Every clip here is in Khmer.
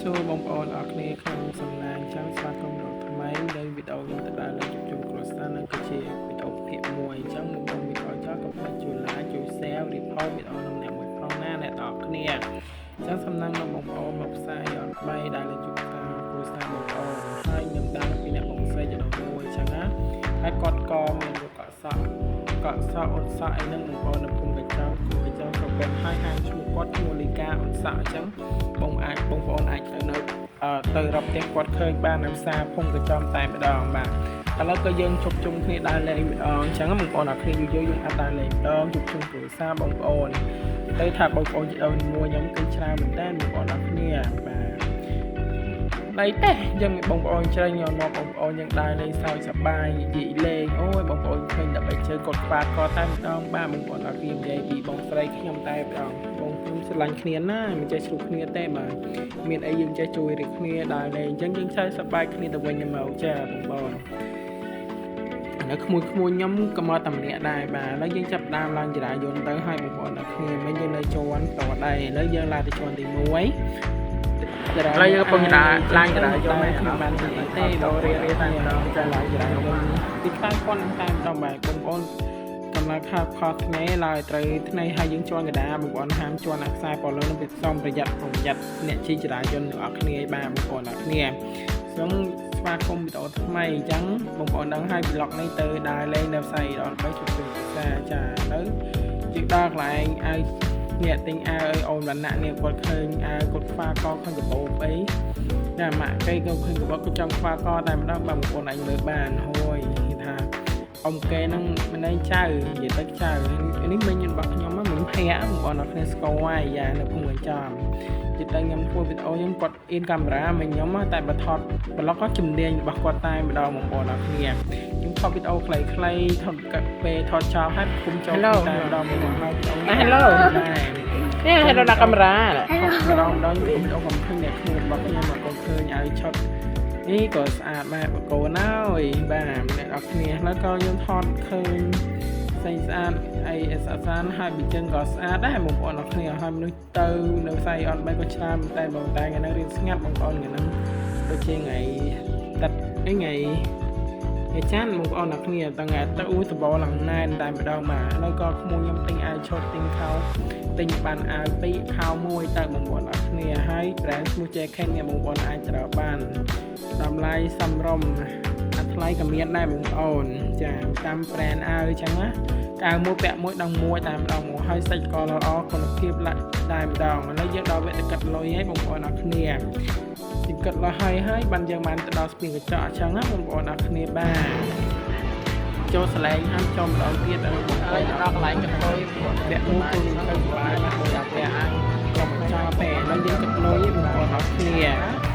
ចូលបងប្អូនអរគ្នាក្នុងសំណាងចាំស្វាគមន៍ដល់ថ្មីនៃវីដេអូខ្ញុំទៅដល់លើជជុំគ្រួសារនឹងគឺជាវីដេអូភាគ1អញ្ចឹងបងប្អូនវីដេអូចោលកុំភ្លេចជួយ like ជួយ share ឬ post វីដេអូនឹងអ្នកមួយផងណាអ្នកទាំងអស់គ្នាអញ្ចឹងសំណាងដល់បងប្អូនមកផ្សាយអត់បីដែលលើជជុំគ្រួសារបងប្អូនហើយខ្ញុំដើរពីអ្នកបងស្រីចំណុចមួយអញ្ចឹងណាហើយគាត់ក៏មានកក់សក់អូនសក់អីហ្នឹងបងប្អូននៅភូមិកញ្ចោក៏បែបហើយហាងឈ្មោះគាត់ឈ្មោះលីកាអូនសក់អញ្ចឹងបងប្អូនអាចទៅនៅទៅរកផ្ទះគាត់ឃើញបាននៅផ្សារភូមិកញ្ចោតែម្ដងបាទឥឡូវក៏យើងជប់ជុំគ្នាដើរលេងម្ដងអញ្ចឹងបងប្អូនអរគ្នាយើងអាចដើរលេងម្ដងជប់ជុំគ្រួសារបងប្អូនទៅថាបងប្អូនជីដូនមួយខ្ញុំគឺច្រើនមែនតើបងប្អូនអរគ្នាបាទដៃទេយើងបងប្អូនច្រែងយកមកបងប្អូនយើងដើរលេងសើចសប្បាយនិយាយលេងអូយបងប្អូនឃើញដើម្បីជើកត់ខ្វាតក៏តែម្ដងបាទបងប្អូនអរគ្នានិយាយពីបងស្រីខ្ញុំតែម្ដងបងខ្ញុំស្រឡាញ់គ្នាណាមិនចេះឆ្លុះគ្នាទេបាទមានអីយើងចេះជួយរៀបគ្នាដើរលេងអញ្ចឹងយើងឆែកសប្បាយគ្នាទៅវិញទៅមកចាបងប្អូននៅក្មួយខ្ញុំក៏មកតែម្នាក់ដែរបាទឥឡូវយើងចាប់ដើមឡើងចរាយន្តទៅឲ្យបងប្អូនអរគ្នាមិនយើងនៅជាន់តដែរឥឡូវយើងឡើងទៅជាន់ទី1ហើយយើងកំពុងឡើងចរាយន្តខ្ញុំបាននិយាយទេដល់រៀនតែម្ដងចាឡើងចរាយន្តទីខ្សែគាត់នឹងតែម្ដងបាទបងប្អូនកំឡុងខថ្ងៃឡើយត្រូវថ្ងៃហើយយើងជន់កដាបងប្អូនហាមជន់អាខ្សែប៉លើនឹងពីសំប្រយ័ត្នអ្នកជិះចរាយន្តទាំងអស់គ្នាបាទបងប្អូនអរគ្នាសូមស្វាគមន៍វីដេអូថ្មីអញ្ចឹងបងប្អូនដឹងហើយ vlog នេះទៅដើរលេងនៅផ្សារដល់3ជុំភាសាចាទៅយើងដល់កន្លែងឲ្យអ្នកទិញអាវឲ្យអូនវណ្ណៈនេះគាត់ឃើញអាវគាត់ខ្វាកឃើញកាបូបអីចាម៉ាក់គេក៏ឃើញកាបូបក៏ចង់ខ្វាកតែម្ដងបងប្អូនអាចមើលបានហើយគេថាអ៊ំគេនឹងមិនឯងចៅនិយាយទៅចៅនេះមិញរបស់ខ្ញុំមិញភ័ក្របងប្អូនអរគ្នាស្គាល់ហើយយ៉ានៅភូមិកញ្ចំចិត្តតែខ្ញុំធ្វើវីដេអូខ្ញុំគាត់អ៊ីនកាមេរ៉ាមិញខ្ញុំតែបើថតប្លុកក៏ជំនាញរបស់គាត់តែម្ដងបងប្អូនអរគ្នាខ្ញុំថតវីដេអូខ្លីៗថតពេលថតចោលហើយគុំចូលតែម្ដងបងប្អូនហើយវីដេអូ Hello នេះ Hello ដាក់កាមេរ៉ាម្ដងខ្ញុំវីដេអូកំឃើញអ្នកគ្នារបស់ខ្ញុំមកគាត់ឃើញឲ្យឆុតនេះក៏ស្អាតដែរបកូនហើយបាទអ្នកនរគ្នាហើយក៏យើងថតឃើញស្អាតអីស្អាតហើយប៊ីចឹងក៏ស្អាតដែរបងប្អូនអរគ្នាហើយមនុស្សទៅនៅផ្សារអត់បីក៏ច្រើនតែបងតែថ្ងៃនេះរៀនស្ងាត់បងប្អូនថ្ងៃហ្នឹងដូចជាថ្ងៃតាត់ថ្ងៃចានបងប្អូនអរគ្នាតើថ្ងៃទៅសបោឡើងណែនតែម្ដងបាទហើយក៏ក្មួយខ្ញុំទិញអាវឆុតទិញខោទិញបានអាវ2ខោ1ទៅបងប្អូនអរគ្នាហើយ brand ឈ្មោះ JK នេះបងប្អូនអាចត្រូវបានតម្លៃសមរម្យអាថ្លៃក៏មានដែរបងប្អូនចាតាម brand អាវអញ្ចឹងណាអាវមួយពាក់មួយដងមួយតែម្ដងមកហើយសាច់ក៏ល្អគុណភាពតែម្ដងឥឡូវយើងដល់វគ្គកាត់លុយហើយបងប្អូនអរគ្នាទីកាត់លុយហើយបានយើងបានទៅដល់ស្ពានកញ្ចក់អញ្ចឹងណាបងប្អូនអរគ្នាបាទចូលសលែងហាមចូលម្ដងទៀតដល់បងប្អូនដល់កន្លែងកន្ទុយពាក់មួយគឺទៅសុបាយណាស់ដោយអាពាក់អាវក៏មិនចោលពេលឥឡូវយើងកាត់លុយបងប្អូនអរគ្នា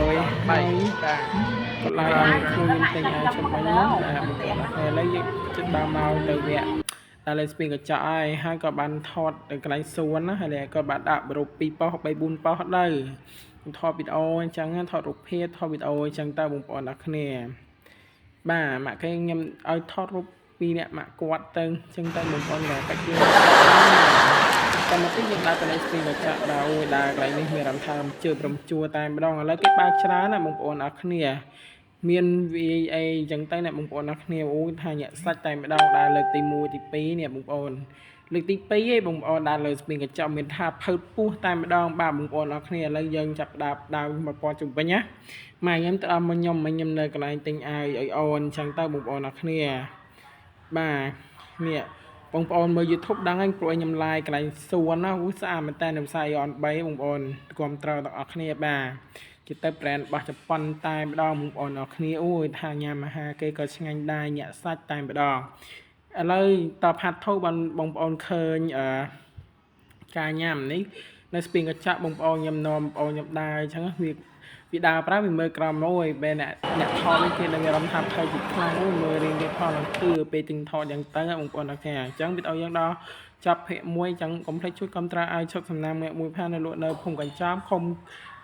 លុយ3បាទគាត់ឡើងឲ្យខ្ញុំទិញឲ្យខ្ញុំវិញណាបងប្អូនអរគ្នាឥឡូវយើងជិតដល់មកទៅវគ្គតែលេងស្ពីងកញ្ចក់ហើយក៏បានថតទៅកន្លែងសួនណាហើយក៏បានដាក់រូប2ប៉ុស្តិ៍3 4ប៉ុស្តិ៍ទៅខ្ញុំថតវីដេអូអញ្ចឹងថតរូបភាពថតវីដេអូអញ្ចឹងទៅបងប្អូនអរគ្នាបាទម៉ាក់គេខ្ញុំឲ្យថតរូប2នាក់ម៉ាក់គាត់ទៅអញ្ចឹងទៅបងប្អូនក៏កាច់យើងតែមកទីយើងដើរទៅលេងស្ពីងកញ្ចក់ដល់អូយដើរកន្លែងនេះមានអារម្មណ៍ថាជឿព្រមជួតែម្ដងឥឡូវគេបើកច្រើនណាបងប្អូនអរគ្នាមាន VA អញ្ចឹងទៅអ្នកបងប្អូនអរគ្នាអូថាញាក់សាច់តែម្ដងដើរលើកទី1ទី2នេះបងប្អូនលើកទី2ឯងបងប្អូនដើរលើស្ពីងកញ្ចក់មានថាផើតពោះតែម្ដងបាទបងប្អូនអរគ្នាឥឡូវយើងចាប់ដើរមកព័ន្ធជុំវិញណាម៉ែខ្ញុំទៅដល់មកខ្ញុំនៅកន្លែងទិញអាវឲ្យអូនអញ្ចឹងទៅបងប្អូនអរគ្នាបាទនេះបងប្អូនមើល YouTube ដឹងហើយព្រោះខ្ញុំ live កន្លែងសួនណាស្អាតមែនតើនៅផ្សារយន្ត3បងប្អូនគ្រប់ត្រូវទាំងអស់គ្នាបាទជាទៅ brand របស់ជប៉ុនតែម្ដងបងប្អូនអរគ្នាអូយថាញ៉ាំអាហារគេក៏ឆ្ងាញ់ដែរញាក់សាច់តែម្ដងឥឡូវតបហាត់ធូបងប្អូនឃើញការញ៉ាំនេះនៅស្ពាងកញ្ចក់បងប្អូនខ្ញុំនាំបងប្អូនខ្ញុំដែរអញ្ចឹងវាដើរប្រើវាមើលក្រោមមួយបែរអ្នកថតនេះគេនឹងអារម្មណ៍ថាថៃពីខ្លាំងអូយមើលរៀងគេផលឡើងគឺពេលទិញថតយ៉ាងទៅបងប្អូនអរគ្នាអញ្ចឹងវីដេអូយើងដល់ចាប់ភាគ1អញ្ចឹងកុំភ្លេចជួយគាំទ្រឲ្យឈុតសំណាងមួយផាននៅលក់នៅភូមិកញ្ចប់ឃុំ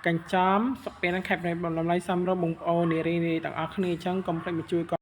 កញ្ចប់សុខពេលនឹងខេបរេបំឡំឡៃសំរបងប្អូននារីទាំងអស់គ្នាអញ្ចឹងកុំភ្លេចមកជួយ